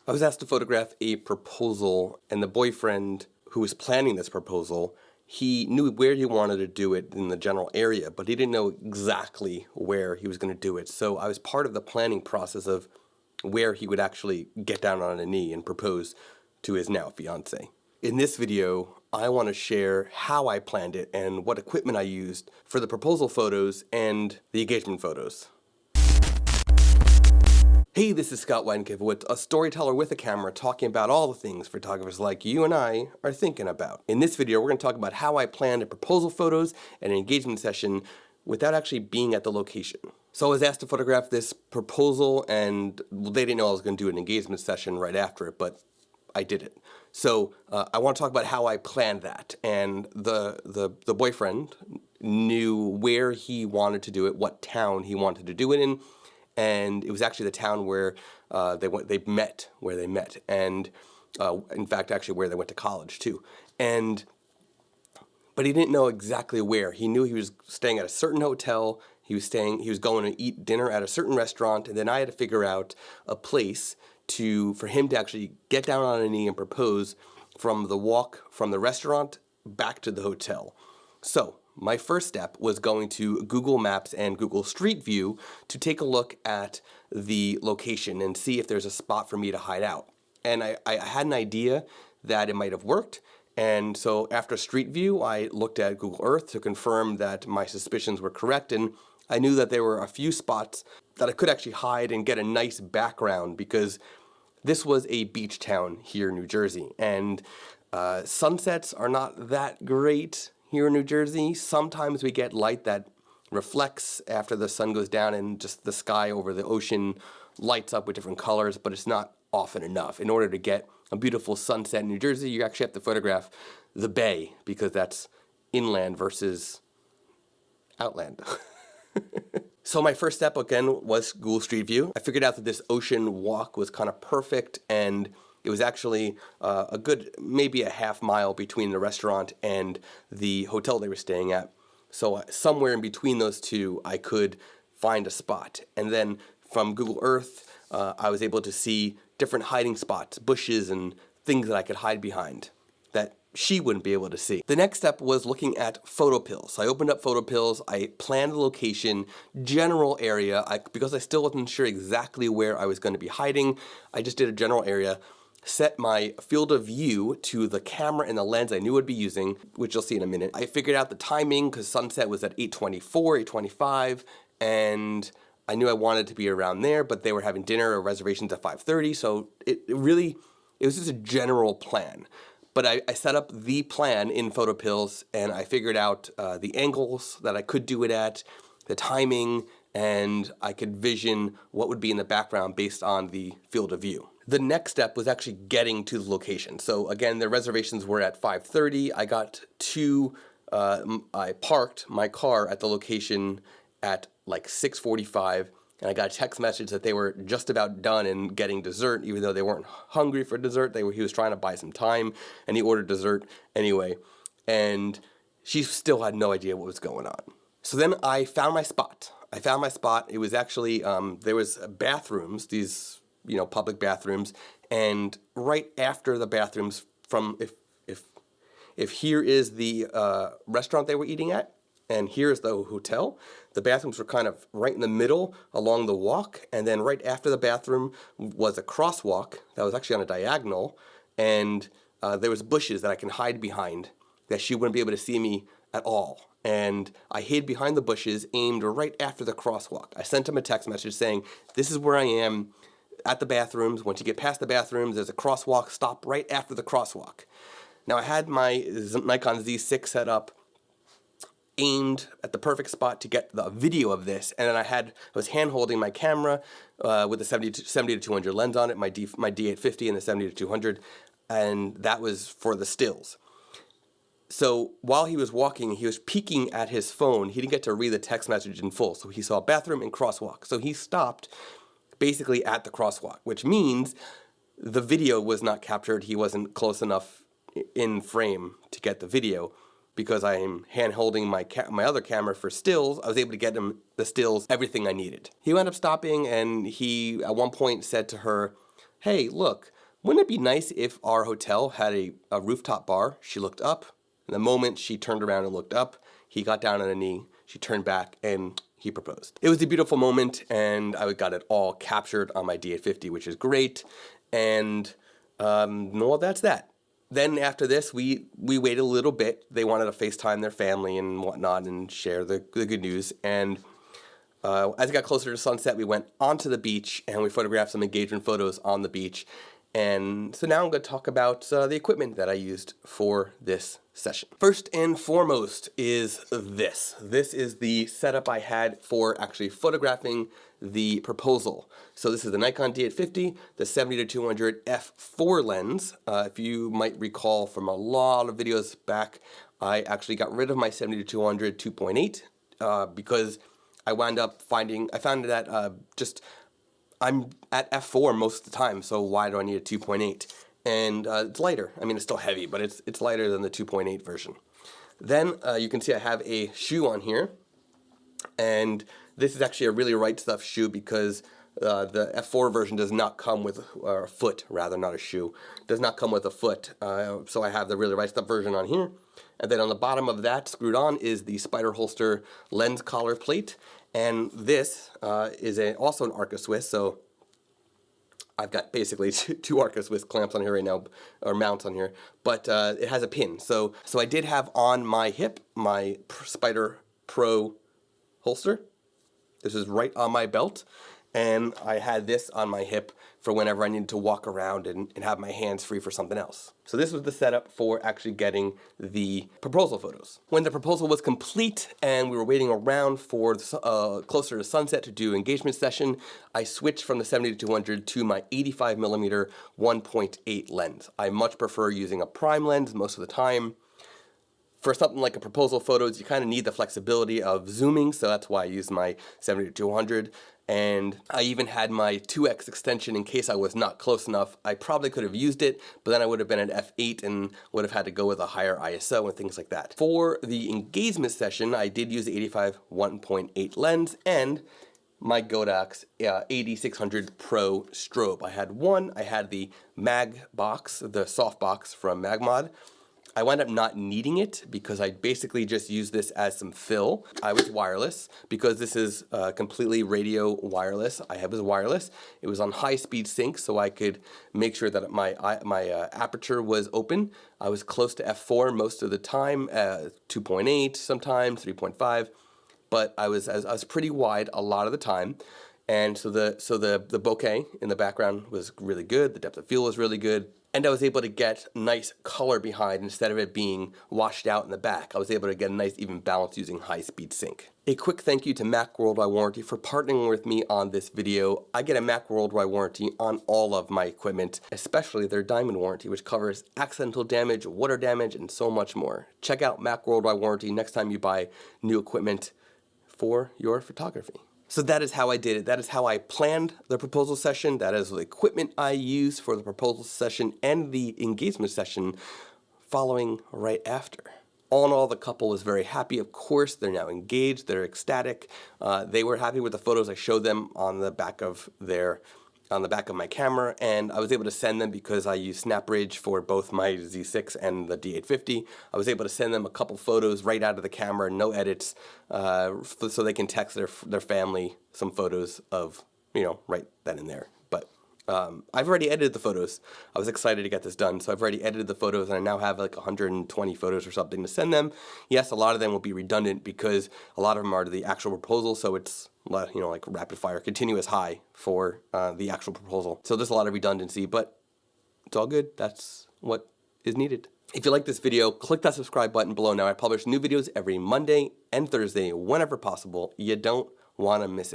I was asked to photograph a proposal, and the boyfriend who was planning this proposal, he knew where he wanted to do it in the general area, but he didn't know exactly where he was going to do it. So I was part of the planning process of where he would actually get down on a knee and propose to his now fiance. In this video, I want to share how I planned it and what equipment I used for the proposal photos and the engagement photos. Hey, this is Scott Weidenkivowitz, a storyteller with a camera talking about all the things photographers like you and I are thinking about. In this video, we're going to talk about how I planned a proposal photos and an engagement session without actually being at the location. So I was asked to photograph this proposal, and they didn't know I was going to do an engagement session right after it, but I did it. So I want to talk about how I planned that. And the boyfriend knew where he wanted to do it, what town he wanted to do it in. And it was actually the town where they met, and in fact, actually where they went to college too. But he didn't know exactly where. He knew he was staying at a certain hotel. He was going to eat dinner at a certain restaurant, and then I had to figure out a place for him to actually get down on a knee and propose from the walk from the restaurant back to the hotel. So my first step was going to Google Maps and Google Street View to take a look at the location and see if there's a spot for me to hide out. And I had an idea that it might have worked. And so after Street View, I looked at Google Earth to confirm that my suspicions were correct. And I knew that there were a few spots that I could actually hide and get a nice background, because this was a beach town here in New Jersey. And sunsets are not that great here in New Jersey. Sometimes we get light that reflects after the sun goes down, and just the sky over the ocean lights up with different colors, but it's not often enough. In order to get a beautiful sunset in New Jersey, you actually have to photograph the bay, because that's inland versus outland. So my first step, again, was Google Street View. I figured out that this ocean walk was kind of perfect, and it was actually a good, maybe a half mile between the restaurant and the hotel they were staying at. So somewhere in between those two, I could find a spot. And then from Google Earth, I was able to see different hiding spots, bushes and things that I could hide behind that she wouldn't be able to see. The next step was looking at PhotoPills. So I opened up PhotoPills, I planned the location, general area, because I still wasn't sure exactly where I was going to be hiding. I just did a general area, set my field of view to the camera and the lens I knew I'd be using, which you'll see in a minute. I figured out the timing, because sunset was at 8:24, 8:25, and I knew I wanted to be around there, but they were having dinner or reservations at 5:30, so it was just a general plan. But I set up the plan in PhotoPills, and I figured out the angles that I could do it at, the timing, and I could vision what would be in the background based on the field of view. The next step was actually getting to the location. So again, the reservations were at 5:30. I parked my car at the location at like 6:45, and I got a text message that they were just about done and getting dessert, even though they weren't hungry for dessert. He was trying to buy some time, and he ordered dessert anyway. And she still had no idea what was going on. So then I found my spot. It was actually, there was bathrooms, these, public bathrooms, and right after the bathrooms if here is the restaurant they were eating at, and here's the hotel, the bathrooms were kind of right in the middle along the walk, and then right after the bathroom was a crosswalk that was actually on a diagonal, and there was bushes that I can hide behind that she wouldn't be able to see me at all. And I hid behind the bushes, aimed right after the crosswalk. I sent him a text message saying, this is where I am at the bathrooms. Once you get past the bathrooms, there's a crosswalk. Stop right after the crosswalk. Now I had my Nikon Z6 set up, aimed at the perfect spot to get the video of this, and then I was hand holding my camera with the 70-200 lens on it, my D850 and the 70-200, and that was for the stills. So while he was walking, he was peeking at his phone. He didn't get to read the text message in full, so he saw bathroom and crosswalk. So he stopped basically at the crosswalk, which means the video was not captured. He wasn't close enough in frame to get the video. Because I am hand-holding my other camera for stills, I was able to get him the stills, everything I needed. He wound up stopping, and he, at one point, said to her, hey, look, Wouldn't it be nice if our hotel had a rooftop bar? She looked up, and the moment she turned around and looked up, he got down on a knee, she turned back, and he proposed. It was a beautiful moment, and I got it all captured on my D850, which is great, and well, that's that. Then after this, we waited a little bit. They wanted to FaceTime their family and whatnot and share the good news, and as it got closer to sunset, we went onto the beach and we photographed some engagement photos on the beach. And so now I'm going to talk about the equipment that I used for this session. First and foremost is this. This is the setup I had for actually photographing the proposal. So this is the Nikon D850, the 70-200 f4 lens. If you might recall from a lot of videos back, I actually got rid of my 70-200 2.8 because I found that I'm at f4 most of the time, so why do I need a 2.8? And it's lighter. I mean, it's still heavy, but it's lighter than the 2.8 version. Then you can see I have a shoe on here, and this is actually a really right stuff shoe because the f4 version does not come with, or a foot rather, not a shoe, does not come with a foot. So I have the really right stuff version on here. And then on the bottom of that, screwed on, is the Spider Holster lens collar plate. And this is also an Arca Swiss, so I've got basically two Arca Swiss clamps on here right now, or mounts on here, but it has a pin. So I did have on my hip my Spider Pro holster. This is right on my belt, and I had this on my hip for whenever I needed to walk around and have my hands free for something else. So this was the setup for actually getting the proposal photos. When the proposal was complete and we were waiting around for closer to sunset to do engagement session, I switched from the 70-200 to my 85mm 1.8 lens. I much prefer using a prime lens most of the time. For something like a proposal photos, you kind of need the flexibility of zooming, so that's why I use my 70-200. And I even had my 2x extension in case I was not close enough. I probably could have used it, but then I would have been at f8 and would have had to go with a higher ISO and things like that. For the engagement session, I did use the 85 1.8 lens and my Godox 8600 Pro strobe. I had the mag box, the soft box from Magmod. I wound up not needing it because I basically just used this as some fill. I was wireless because this is completely radio wireless. I have it wireless. It was on high-speed sync, so I could make sure that my aperture was open. I was close to f4 most of the time, 2.8 sometimes, 3.5, but I was pretty wide a lot of the time. And so the bokeh in the background was really good. The depth of field was really good. And I was able to get nice color behind instead of it being washed out in the back. I was able to get a nice even balance using high-speed sync. A quick thank you to Mac Worldwide Warranty for partnering with me on this video. I get a Mac Worldwide Warranty on all of my equipment, especially their Diamond Warranty, which covers accidental damage, water damage, and so much more. Check out Mac Worldwide Warranty next time you buy new equipment for your photography. So that is how I did it. That is how I planned the proposal session. That is the equipment I used for the proposal session and the engagement session following right after. All in all, the couple was very happy. Of course, they're now engaged. They're ecstatic. They were happy with the photos I showed them on the back of my camera, and I was able to send them because I use SnapBridge for both my Z6 and the D850. I was able to send them a couple photos right out of the camera, no edits, so they can text their family some photos of, right then and there. But I've already edited the photos. I was excited to get this done, so I've already edited the photos, and I now have like 120 photos or something to send them. Yes, a lot of them will be redundant because a lot of them are the actual proposal, so it's like rapid fire, continuous high for the actual proposal. So there's a lot of redundancy, but it's all good. That's what is needed. If you like this video, click that subscribe button below now. I publish new videos every Monday and Thursday whenever possible. You don't want to miss it.